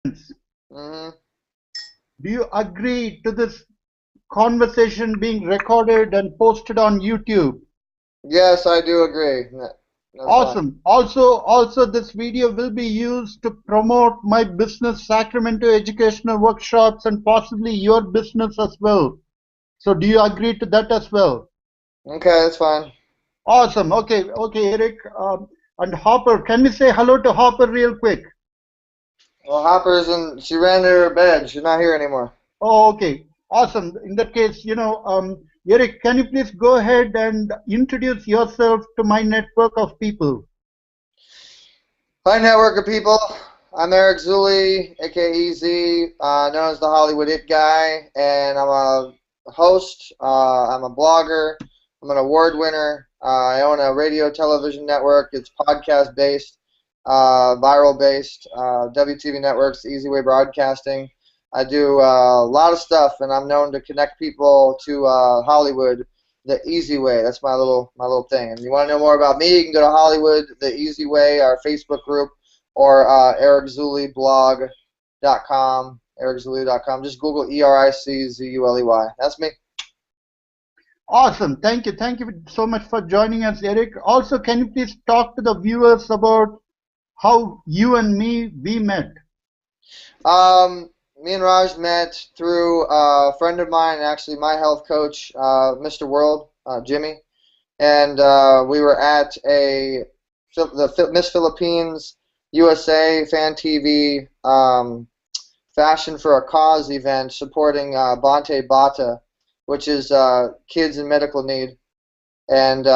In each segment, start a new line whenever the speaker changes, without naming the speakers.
Hmm.
Do you agree to this conversation being recorded and posted on YouTube?
Yes, I do agree. That's fine.
Awesome. Also, this video will be used to promote my business, Sacramento educational workshops, and possibly your business as well. So, do you agree to that as well?
Okay, that's fine.
Awesome. Okay, Eric. And Hopper, can we say hello to Hopper real quick?
Well, Hopper's in. She ran to her bed. She's not here anymore.
Oh, okay. Awesome. In that case, Eric, can you please go ahead and introduce yourself to my network of people?
Hi, network of people. I'm Eric Zulli, aka EZ, known as the Hollywood It Guy, and I'm a host. I'm a blogger. I'm an award winner. I own a radio television network. It's podcast based, viral based, WTV networks, Easy Way Broadcasting. I do a lot of stuff, and I'm known to connect people to Hollywood the easy way. That's my little thing. And you want to know more about me, you can go to Hollywood the Easy Way, our Facebook group, or ericzuliblog.com, ericzuli.com. Just Google ERICZULEY. That's me.
Awesome. Thank you. Thank you so much for joining us, Eric. Also, can you please talk to the viewers about how you and me we met?
Me and Raj met through a friend of mine, actually my health coach, Mr. World, Jimmy, and we were at the Miss Philippines USA Fan TV Fashion for a Cause event supporting Bante Bata, which is kids in medical need. And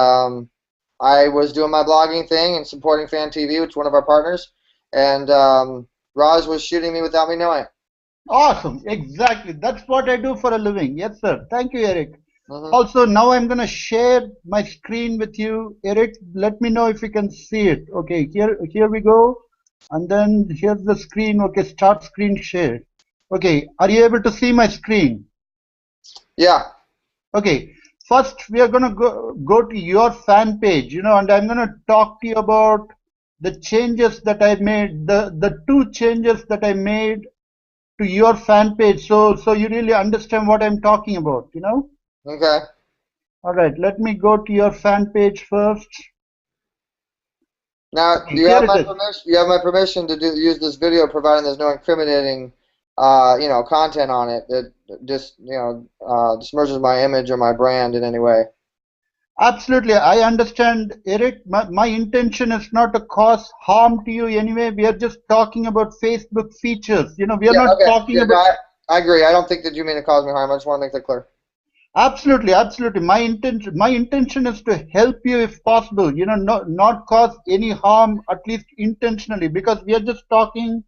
I was doing my blogging thing and supporting Fan TV, which is one of our partners. And Raj was shooting me without me knowing.
Awesome. Exactly. That's what I do for a living. Yes, sir. Thank you, Eric.
Hmm.
Also, now I'm going to share my screen with you. Eric, let me know if you can see it. Okay, here we go. And then here's the screen. Okay, start screen share. Okay, are you able to see my screen?
Yeah.
Okay, first we are going to go to your fan page, and I'm going to talk to you about the changes that I made, the two changes that I made to your fan page, so you really understand what I'm talking about.
Okay.
All right, let me go to your fan page first.
Now,
Okay, here it is.
You have my permission to use this video, providing there's no incriminating, content on it that just, dismerses my image or my brand in any way.
Absolutely, I understand, Eric. My intention is not to cause harm to you anyway. We are just talking about Facebook features. We are
Yeah.
not
Okay.
talking
Yeah. No,
about.
I agree. I don't think that you mean to cause me harm. I just want to make that clear.
Absolutely, absolutely. My intention is to help you if possible. Not cause any harm, at least intentionally, because we are just talking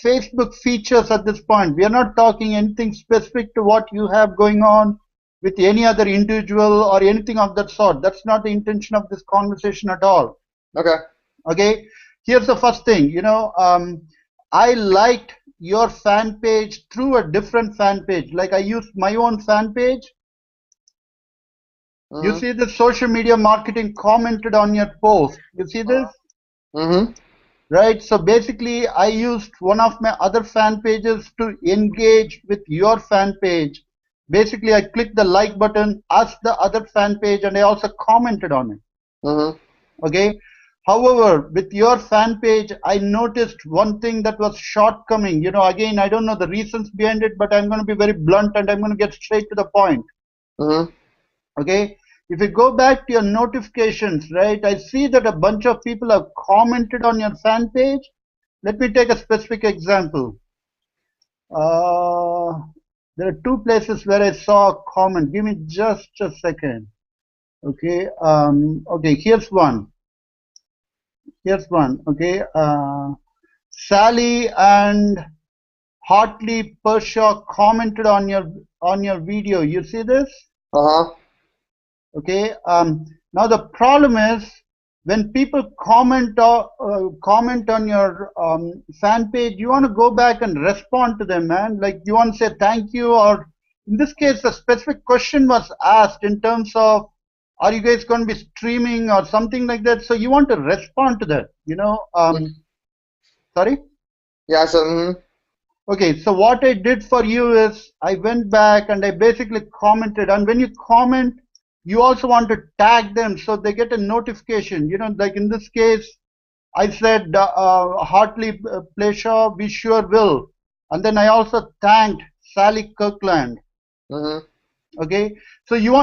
Facebook features at this point. We are not talking anything specific to what you have going on with any other individual or anything of that sort. That's not the intention of this conversation at all.
Okay.
Okay. Here's the first thing. I liked your fan page through a different fan page. Like I used my own fan page. You
Mhm.
see the social media marketing commented on your post. You see this?
Mhm.
Right? So basically, I used one of my other fan pages to engage with your fan page. Basically, I clicked the like button as the other fan page and I also commented on it.
Mhm.
Okay. However, with your fan page, I noticed one thing that was shortcoming. Again, I don't know the reasons behind it, but I'm going to be very blunt and I'm going to get straight to the point.
Mhm.
Okay, if you go back to your notifications, right, I see that a bunch of people have commented on your fan page. Let me take a specific example. uh, there are two places where I saw a comment. Give me just a second. Okay, okay, here's one. Okay, Sally and Hartley Pershaw commented on your video. You see this?
Uh huh.
Okay. Now the problem is when people comment on your fan page, you want to go back and respond to them, man. Like you want to say thank you, or in this case, a specific question was asked in terms of, are you guys going to be streaming or something like that? So you want to respond to that. Sorry.
Yeah. So. Mhm.
Okay, so what I did for you is I went back and I basically commented. And when you comment, you also want to tag them so they get a notification. Like in this case, I said, heartily pleasure, we sure will. And then I also thanked Sally Kirkland.
Mm-hmm.
Okay, so you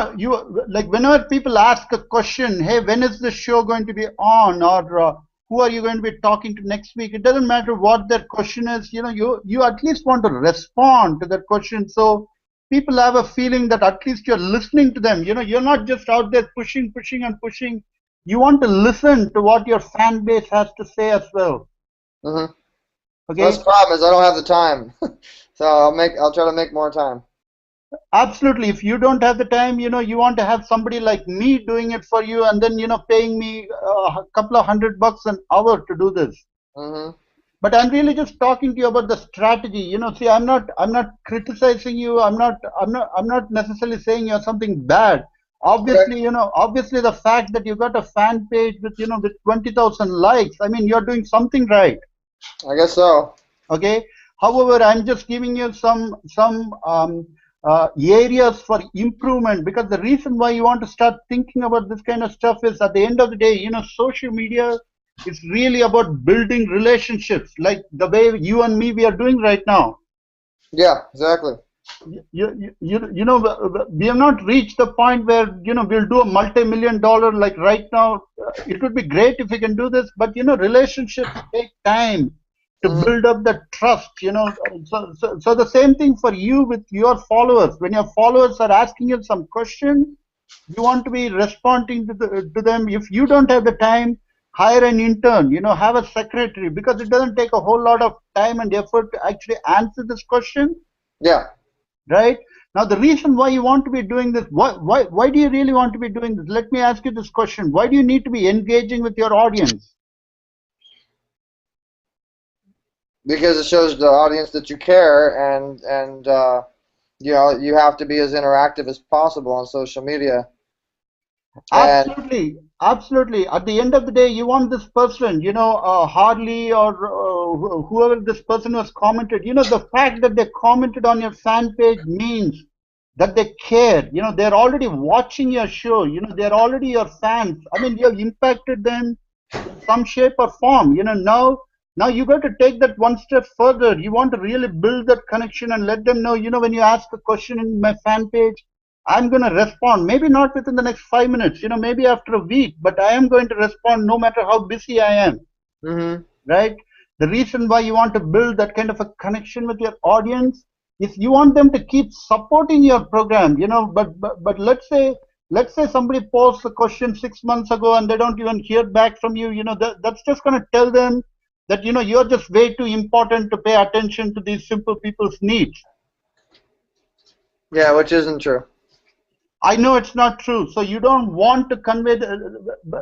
like whenever people ask a question, hey, when is the show going to be on, or who are you going to be talking to next week? It doesn't matter what their question is. You at least want to respond to that question, so people have a feeling that at least you're listening to them. You're not just out there pushing, pushing, and pushing. You want to listen to what your fan base has to say as well.
Mm-hmm. That's the
Okay.
problem is I don't have the time. So I'll try to make more time.
Absolutely. If you don't have the time, you want to have somebody like me doing it for you and then, paying me a couple of $100 an hour to do this.
Mm-hmm.
But I'm really just talking to you about the strategy. See, I'm not criticizing you. I'm not necessarily saying you're something bad.
Okay.
Obviously the fact that you got a fan page with 20,000 likes, I mean, you're doing something right.
I guess so.
Okay. However, I'm just giving you some areas for improvement, because the reason why you want to start thinking about this kind of stuff is at the end of the day, social media is really about building relationships like the way you and me we are doing right now.
Yeah, exactly.
We have not reached the point where we'll do a multi-million dollar like right now. It would be great if we can do this, but relationships take time to
Mm-hmm.
build up the trust. So the same thing for you with your followers. When your followers are asking you some question, you want to be responding to them. If you don't have the time, hire an intern. Have a secretary, because it doesn't take a whole lot of time and effort to actually answer this question.
Yeah.
Right? Now, the reason why you want to be doing this, why do you really want to be doing this? Let me ask you this question. Why do you need to be engaging with your audience?
Because it shows the audience that you care, and you have to be as interactive as possible on social media. And
Absolutely, absolutely. At the end of the day, you want this person, Harley or whoever this person was commented, the fact that they commented on your fan page means that they care. They're already watching your show. They're already your fans. I mean, you have impacted them in some shape or form. Now you got to take that one step further. You want to really build that connection and let them know, when you ask a question in my fan page, I'm going to respond. Maybe not within the next 5 minutes, maybe after a week, but I am going to respond no matter how busy I am.
mm-hmm.
Right? The reason why you want to build that kind of a connection with your audience is you want them to keep supporting your program. But let's say somebody posed a question 6 months ago and they don't even hear back from you. That's just going to tell them that you're just way too important to pay attention to these simple people's needs.
Yeah, which isn't true.
I know it's not true. So you don't want to convey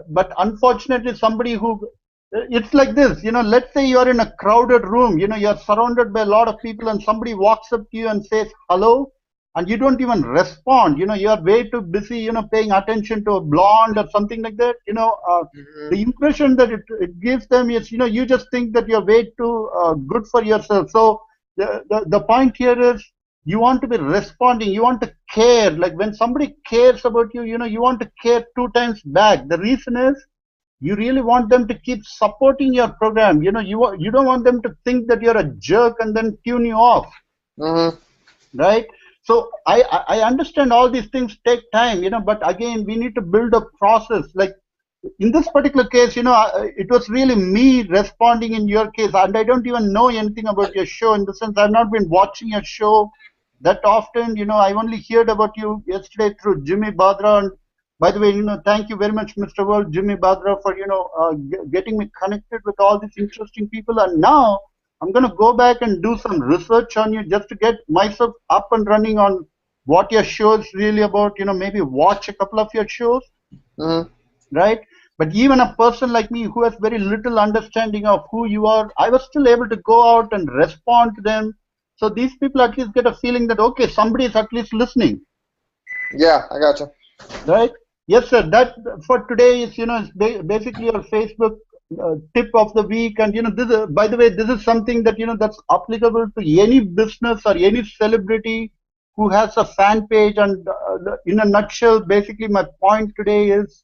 but unfortunately somebody who, it's like this, let's say you're in a crowded room, you're surrounded by a lot of people and somebody walks up to you and says hello, and you don't even respond. You're way too busy, paying attention to a blonde or something like that.
Mm-hmm.
The impression that it gives them is, you just think that you're way too good for yourself. So the point here is, you want to be responding, you want to care. Like when somebody cares about you, you want to care two times back. The reason is you really want them to keep supporting your program. You don't want them to think that you're a jerk and then tune you off.
Mm-hmm.
Right? So I understand all these things take time, but again, we need to build a process. Like in this particular case, it was really me responding in your case, and I don't even know anything about your show, in the sense I've not been watching your show that often. I only heard about you yesterday through Jimmy Badra. And by the way, thank you very much, Mr. World, Jimmy Badra, for getting me connected with all these interesting people. And now I'm going to go back and do some research on you just to get myself up and running on what your show is really about. Maybe watch a couple of your shows.
Mm-hmm.
Right? But even a person like me who has very little understanding of who you are, I was still able to go out and respond to them. So these people at least get a feeling that, okay, somebody is at least listening.
Yeah, I gotcha.
Right? Yes, sir. That for today is, it's basically your Facebook tip of the week. And this is, by the way, this is something that that's applicable to any business or any celebrity who has a fan page. And in a nutshell, basically my point today is,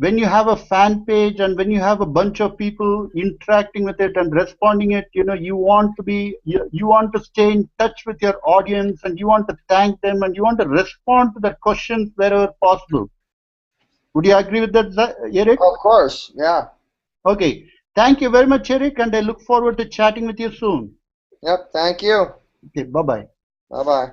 when you have a fan page and when you have a bunch of people interacting with it and responding it, you want to you want to stay in touch with your audience, and you want to thank them, and you want to respond to their questions wherever possible. Would you agree with that, Eric?
Of course, yeah.
Okay. Thank you very much, Eric, and I look forward to chatting with you soon.
Yep, thank you.
Okay, bye-bye.
Bye-bye.